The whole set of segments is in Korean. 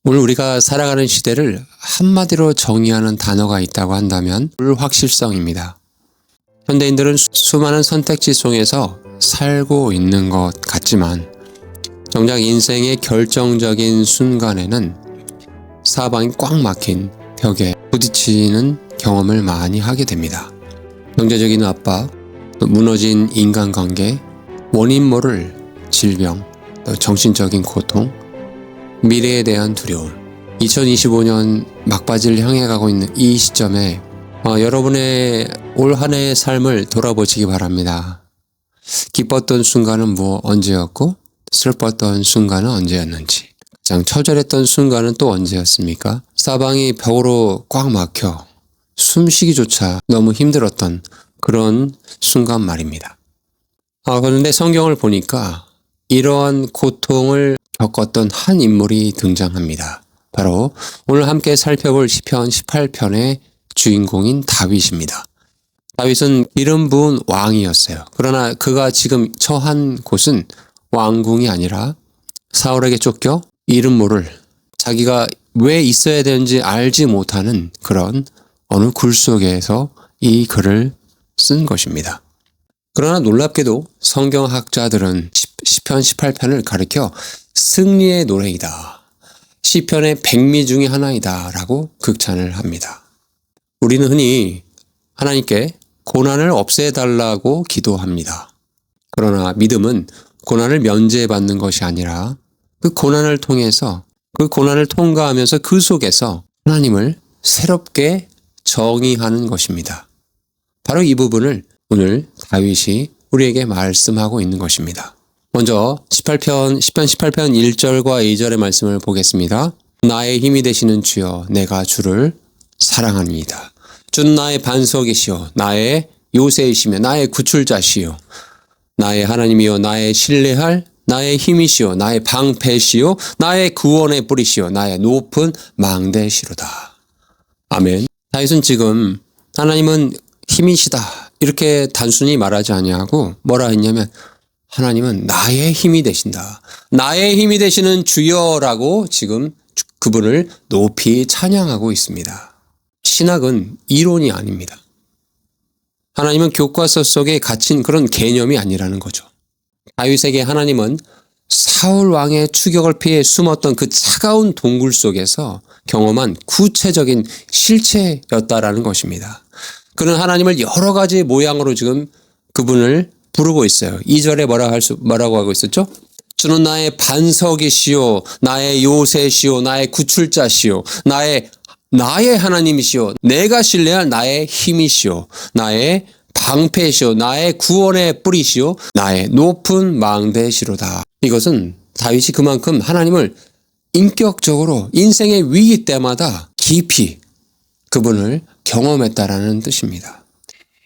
오늘 우리가 살아가는 시대를 한마디로 정의하는 단어가 있다고 한다면 불확실성입니다. 현대인들은 수많은 선택지 속에서 살고 있는 것 같지만 정작 인생의 결정적인 순간에는 사방이 꽉 막힌 벽에 부딪히는 경험을 많이 하게 됩니다. 경제적인 압박, 또 무너진 인간관계, 원인 모를 질병, 또 정신적인 고통, 미래에 대한 두려움. 2025년 막바지를 향해 가고 있는 이 시점에 여러분의 올 한 해의 삶을 돌아보시기 바랍니다. 기뻤던 순간은 언제였고 슬펐던 순간은 언제였는지, 가장 처절했던 순간은 또 언제였습니까? 사방이 벽으로 꽉 막혀 숨쉬기조차 너무 힘들었던 그런 순간 말입니다. 그런데 성경을 보니까 이러한 고통을 겪었던 한 인물이 등장합니다. 바로 오늘 함께 살펴볼 시편 18편의 주인공인 다윗입니다. 다윗은 기름 부은 왕이었어요. 그러나 그가 지금 처한 곳은 왕궁이 아니라 사울에게 쫓겨 이름 모를, 자기가 왜 있어야 되는지 알지 못하는 그런 어느 굴 속에서 이 글을 쓴 것입니다. 그러나 놀랍게도 성경학자들은 시편 18편을 가리켜 승리의 노래이다, 시편의 백미 중의 하나이다 라고 극찬을 합니다. 우리는 흔히 하나님께 고난을 없애달라고 기도합니다. 그러나 믿음은 고난을 면제받는 것이 아니라 그 고난을 통해서, 그 고난을 통과하면서 그 속에서 하나님을 새롭게 정의하는 것입니다. 바로 이 부분을 오늘 다윗이 우리에게 말씀하고 있는 것입니다. 먼저 시편 18편 1절과 2절의 말씀을 보겠습니다. 나의 힘이 되시는 주여, 내가 주를 사랑합니다. 주는 나의 반석이시요, 나의 요새이시며 나의 구출자시요, 나의 하나님이요, 나의 신뢰할 나의 힘이시요, 나의 방패시요, 나의 구원의 뿌리시요, 나의 높은 망대시로다. 아멘. 다윗은 지금 하나님은 힘이시다 이렇게 단순히 말하지 아니하고 뭐라 했냐면, 하나님은 나의 힘이 되신다, 나의 힘이 되시는 주여라고 지금 그분을 높이 찬양하고 있습니다. 신학은 이론이 아닙니다. 하나님은 교과서 속에 갇힌 그런 개념이 아니라는 거죠. 다윗에게 하나님은 사울 왕의 추격을 피해 숨었던 그 차가운 동굴 속에서 경험한 구체적인 실체였다라는 것입니다. 그는 하나님을 여러 가지 모양으로 지금 그분을 부르고 있어요. 2절에 뭐라고 하고 있었죠? 주는 나의 반석이시요, 나의 요새시요, 나의 구출자시요, 나의 하나님이시요, 내가 신뢰할 나의 힘이시요, 나의 방패시요, 나의 구원의 뿌리시요, 나의 높은 망대시로다. 이것은 다윗이 그만큼 하나님을 인격적으로 인생의 위기 때마다 깊이 그분을 경험했다라는 뜻입니다.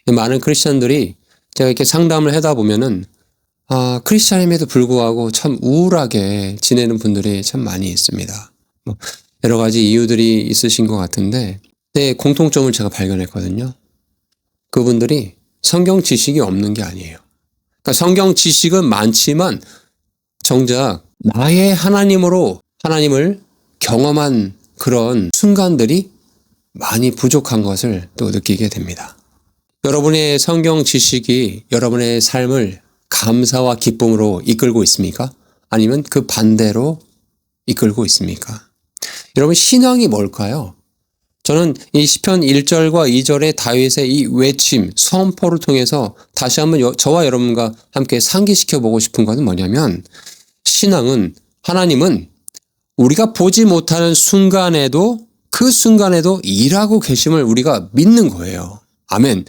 많은 크리스천들이 제가 이렇게 상담을 하다 보면은 크리스천임에도 불구하고 참 우울하게 지내는 분들이 참 많이 있습니다. 여러 가지 이유들이 있으신 것 같은데, 공통점을 제가 발견했거든요. 그분들이 성경 지식이 없는 게 아니에요. 그러니까 성경 지식은 많지만 정작 나의 하나님으로 하나님을 경험한 그런 순간들이 많이 부족한 것을 또 느끼게 됩니다. 여러분의 성경 지식이 여러분의 삶을 감사와 기쁨으로 이끌고 있습니까? 아니면 그 반대로 이끌고 있습니까? 여러분, 신앙이 뭘까요? 저는 이 시편 1절과 2절의 다윗의 이 외침, 선포를 통해서 다시 한번 저와 여러분과 함께 상기시켜 보고 싶은 것은 뭐냐면, 신앙은, 하나님은 우리가 보지 못하는 순간에도 그 순간에도 일하고 계심을 우리가 믿는 거예요. 아멘.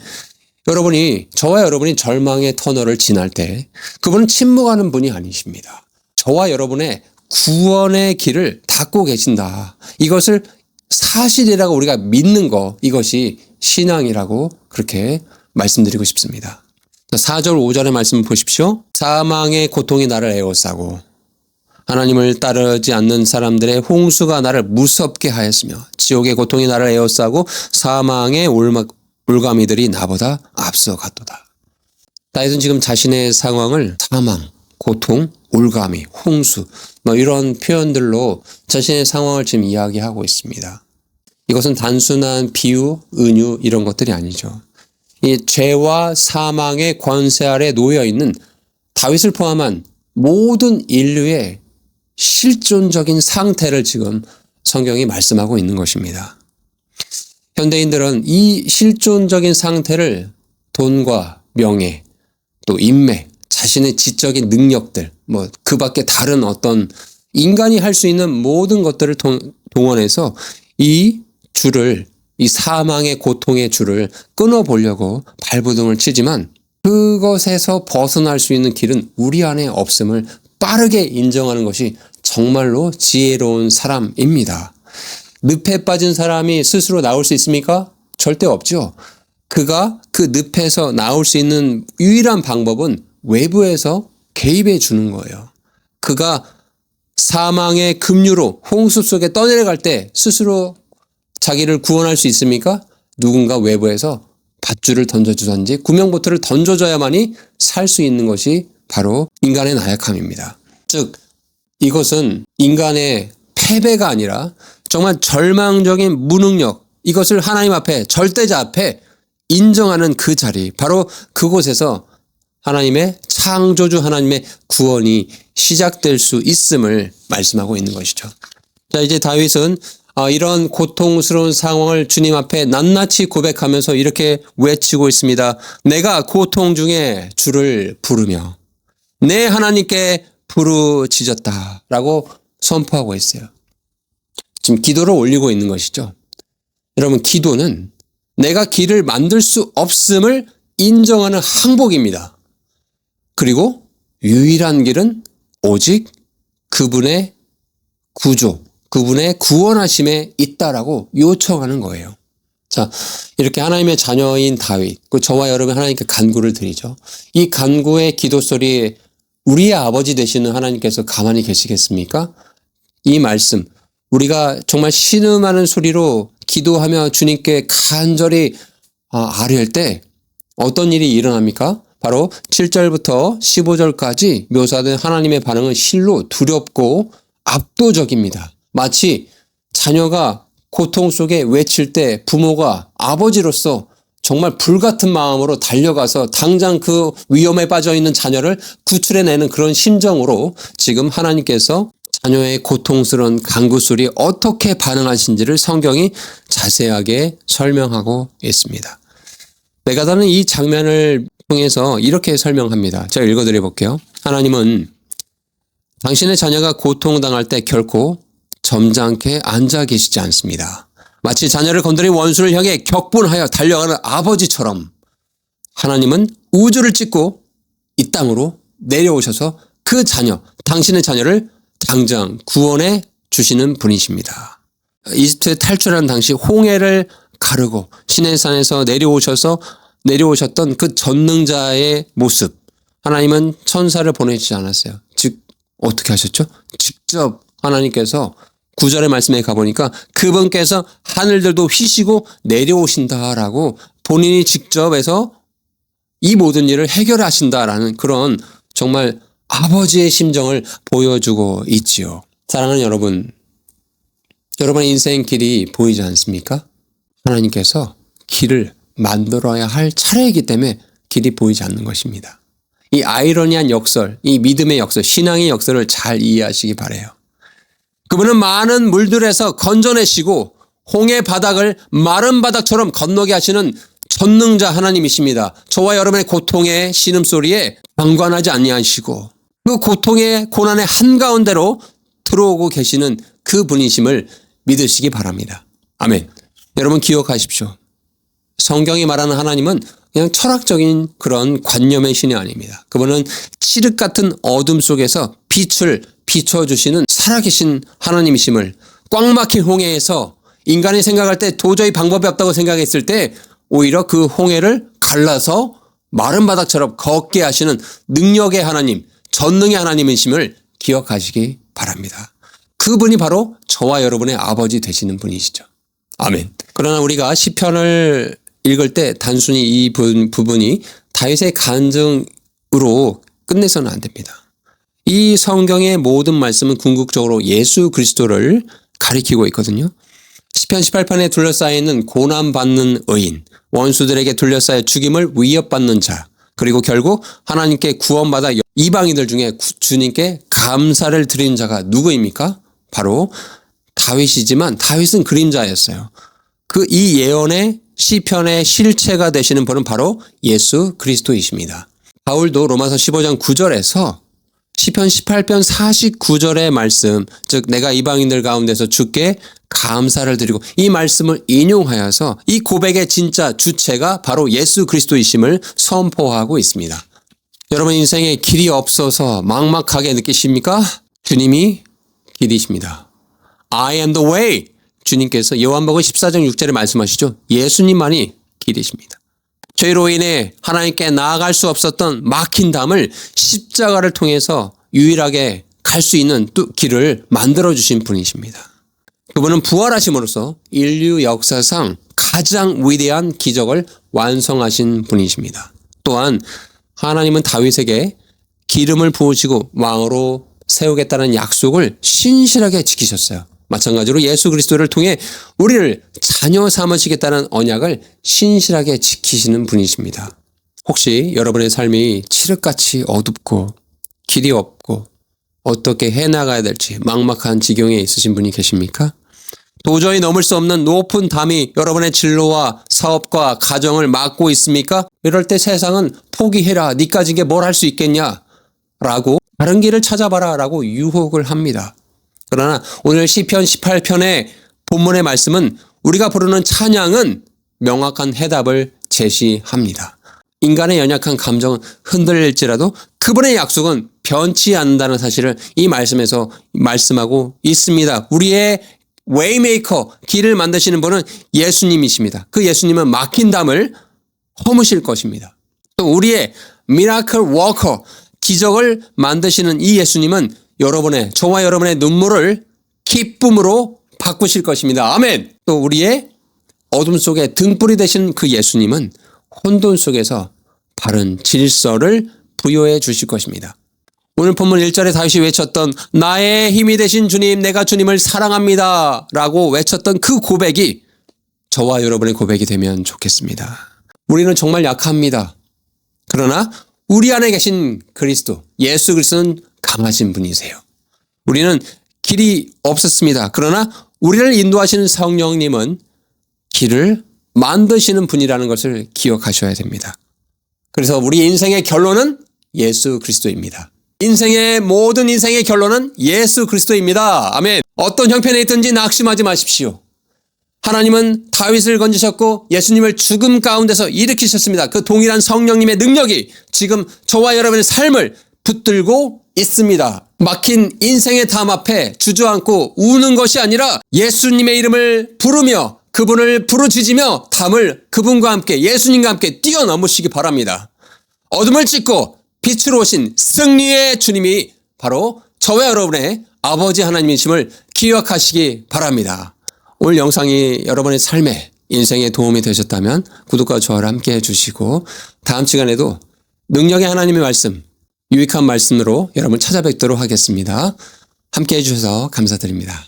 저와 여러분이 절망의 터널을 지날 때 그분은 침묵하는 분이 아니십니다. 저와 여러분의 구원의 길을 닫고 계신다, 이것을 사실이라고 우리가 믿는 것, 이것이 신앙이라고 그렇게 말씀드리고 싶습니다. 4절 5절의 말씀 보십시오. 사망의 고통이 나를 에워싸고 하나님을 따르지 않는 사람들의 홍수가 나를 무섭게 하였으며 지옥의 고통이 나를 에워싸고 사망의 올가미들이 나보다 앞서갔도다. 다윗은 지금 자신의 상황을 사망, 고통, 올가미, 홍수 이런 표현들로 자신의 상황을 지금 이야기하고 있습니다. 이것은 단순한 비유, 은유 이런 것들이 아니죠. 이 죄와 사망의 권세 아래 놓여 있는 다윗을 포함한 모든 인류의 실존적인 상태를 지금 성경이 말씀하고 있는 것입니다. 현대인들은 이 실존적인 상태를 돈과 명예, 또 인맥, 자신의 지적인 능력들, 그 밖에 다른 어떤 인간이 할 수 있는 모든 것들을 동원해서 이 사망의 고통의 줄을 끊어보려고 발버둥을 치지만 그것에서 벗어날 수 있는 길은 우리 안에 없음을 빠르게 인정하는 것이 정말로 지혜로운 사람입니다. 늪에 빠진 사람이 스스로 나올 수 있습니까? 절대 없죠. 그가 그 늪에서 나올 수 있는 유일한 방법은 외부에서 개입해 주는 거예요. 그가 사망의 급류로 홍수 속에 떠내려갈 때 스스로 자기를 구원할 수 있습니까? 누군가 외부에서 밧줄을 던져주든지 구명보트를 던져줘야만이 살 수 있는 것이 바로 인간의 나약함입니다. 즉 이것은 인간의 패배가 아니라 정말 절망적인 무능력, 이것을 하나님 앞에, 절대자 앞에 인정하는 그 자리, 바로 그곳에서 하나님의 창조주 하나님의 구원이 시작될 수 있음을 말씀하고 있는 것이죠. 자, 이제 다윗은 이런 고통스러운 상황을 주님 앞에 낱낱이 고백하면서 이렇게 외치고 있습니다. 내가 고통 중에 주를 부르며 내 하나님께 부르짖었다 라고 선포하고 있어요. 지금 기도를 올리고 있는 것이죠. 여러분, 기도는 내가 길을 만들 수 없음을 인정하는 항복입니다. 그리고 유일한 길은 오직 그분의 구조, 그분의 구원하심에 있다라고 요청하는 거예요. 자, 이렇게 하나님의 자녀인 다윗, 저와 여러분 하나님께 간구를 드리죠. 이 간구의 기도 소리에 우리의 아버지 되시는 하나님께서 가만히 계시겠습니까? 이 말씀, 우리가 정말 신음하는 소리로 기도하며 주님께 간절히 아뢰할 때 어떤 일이 일어납니까? 바로 7절부터 15절까지 묘사된 하나님의 반응은 실로 두렵고 압도적입니다. 마치 자녀가 고통 속에 외칠 때 부모가 아버지로서 정말 불같은 마음으로 달려가서 당장 그 위험에 빠져 있는 자녀를 구출해내는 그런 심정으로 지금 하나님께서 자녀의 고통스러운 간구 소리에 어떻게 반응하신지를 성경이 자세하게 설명하고 있습니다. 메가다는 이 장면을 통해서 이렇게 설명합니다. 제가 읽어드려 볼게요. 하나님은 당신의 자녀가 고통당할 때 결코 점잖게 앉아 계시지 않습니다. 마치 자녀를 건드린 원수를 향해 격분하여 달려가는 아버지처럼 하나님은 우주를 찢고 이 땅으로 내려오셔서 그 자녀, 당신의 자녀를 당장 구원해 주시는 분이십니다. 이집트에 탈출하는 당시 홍해를 가르고 시내산에서 내려오셨던 그 전능자의 모습, 하나님은 천사를 보내지 않았어요. 즉 어떻게 하셨죠? 직접 하나님께서 9절의 말씀에 가보니까 그분께서 하늘들도 휘시고 내려오신다라고 본인이 직접 해서 이 모든 일을 해결하신다라는 그런 정말 아버지의 심정을 보여주고 있지요. 사랑하는 여러분, 여러분의 인생 길이 보이지 않습니까? 하나님께서 길을 만들어야 할 차례이기 때문에 길이 보이지 않는 것입니다. 이 아이러니한 역설, 이 믿음의 역설, 신앙의 역설을 잘 이해하시기 바라요. 그분은 많은 물들에서 건져내시고 홍해 바닥을 마른 바닥처럼 건너게 하시는 전능자 하나님이십니다. 저와 여러분의 고통의 신음소리에 방관하지 아니하시고 그 고통의 고난의 한가운데로 들어오고 계시는 그 분이심을 믿으시기 바랍니다. 아멘. 여러분 기억하십시오. 성경이 말하는 하나님은 그냥 철학적인 그런 관념의 신이 아닙니다. 그분은 칠흑 같은 어둠 속에서 빛을 비춰주시는 살아계신 하나님이심을, 꽉 막힌 홍해에서 인간이 생각할 때 도저히 방법이 없다고 생각했을 때 오히려 그 홍해를 갈라서 마른 바닥처럼 걷게 하시는 능력의 하나님, 전능의 하나님이심을 기억하시기 바랍니다. 그분이 바로 저와 여러분의 아버지 되시는 분이시죠. 아멘. 그러나 우리가 시편을 읽을 때 단순히 이 부분이 다윗의 간증으로 끝내서는 안 됩니다. 이 성경의 모든 말씀은 궁극적으로 예수 그리스도를 가리키고 있거든요. 시편 18편에 둘러싸여 있는 고난받는 의인, 원수들에게 둘러싸여 죽임을 위협받는 자, 그리고 결국 하나님께 구원받아 이방인들 중에 주님께 감사를 드리는 자가 누구입니까? 바로 다윗이지만 다윗은 그림자였어요. 이 예언의 시편의 실체가 되시는 분은 바로 예수 그리스도이십니다. 바울도 로마서 15장 9절에서 시편 18편 49절의 말씀, 즉 내가 이방인들 가운데서 주께 감사를 드리고 이 말씀을 인용하여서 이 고백의 진짜 주체가 바로 예수 그리스도이심을 선포하고 있습니다. 여러분 인생에 길이 없어서 막막하게 느끼십니까? 주님이 길이십니다. I am the way. 주님께서 요한복음 14장 6절에 말씀하시죠. 예수님만이 길이십니다. 죄로 인해 하나님께 나아갈 수 없었던 막힌 담을 십자가를 통해서 유일하게 갈 수 있는 길을 만들어주신 분이십니다. 그분은 부활하심으로써 인류 역사상 가장 위대한 기적을 완성하신 분이십니다. 또한 하나님은 다윗에게 기름을 부으시고 왕으로 세우겠다는 약속을 신실하게 지키셨어요. 마찬가지로 예수 그리스도를 통해 우리를 자녀 삼으시겠다는 언약을 신실하게 지키시는 분이십니다. 혹시 여러분의 삶이 칠흑같이 어둡고 길이 없고 어떻게 해나가야 될지 막막한 지경에 있으신 분이 계십니까? 도저히 넘을 수 없는 높은 담이 여러분의 진로와 사업과 가정을 막고 있습니까? 이럴 때 세상은 포기해라, 니까지 이게 뭘 할 수 있겠냐? 라고 다른 길을 찾아봐라 라고 유혹을 합니다. 그러나 오늘 시편 18편의 본문의 말씀은 우리가 부르는 찬양은 명확한 해답을 제시합니다. 인간의 연약한 감정은 흔들릴지라도 그분의 약속은 변치 않는다는 사실을 이 말씀에서 말씀하고 있습니다. 우리의 웨이메이커, 길을 만드시는 분은 예수님이십니다. 그 예수님은 막힌 담을 허무실 것입니다. 또 우리의 미라클 워커, 기적을 만드시는 이 예수님은 저와 여러분의 눈물을 기쁨으로 바꾸실 것입니다. 아멘! 또 우리의 어둠 속에 등불이 되신 그 예수님은 혼돈 속에서 바른 질서를 부여해 주실 것입니다. 오늘 본문 1절에 다윗이 외쳤던 나의 힘이 되신 주님, 내가 주님을 사랑합니다 라고 외쳤던 그 고백이 저와 여러분의 고백이 되면 좋겠습니다. 우리는 정말 약합니다. 그러나 우리 안에 계신 그리스도, 예수 그리스도는 강하신 분이세요. 우리는 길이 없었습니다. 그러나 우리를 인도하시는 성령님은 길을 만드시는 분이라는 것을 기억하셔야 됩니다. 그래서 우리 인생의 결론은 예수 그리스도입니다. 모든 인생의 결론은 예수 그리스도입니다. 아멘. 어떤 형편에 있든지 낙심하지 마십시오. 하나님은 다윗을 건지셨고 예수님을 죽음 가운데서 일으키셨습니다. 그 동일한 성령님의 능력이 지금 저와 여러분의 삶을 붙들고 있습니다. 막힌 인생의 담 앞에 주저앉고 우는 것이 아니라 예수님의 이름을 부르며 그분을 부르짖으며 담을 그분과 함께 예수님과 함께 뛰어넘으시기 바랍니다. 어둠을 찢고 빛으로 오신 승리의 주님이 바로 저와 여러분의 아버지 하나님이심을 기억하시기 바랍니다. 오늘 영상이 여러분의 삶에 인생에 도움이 되셨다면 구독과 좋아요를 함께 해주시고 다음 시간에도 능력의 하나님의 말씀, 유익한 말씀으로 여러분 찾아뵙도록 하겠습니다. 함께 해주셔서 감사드립니다.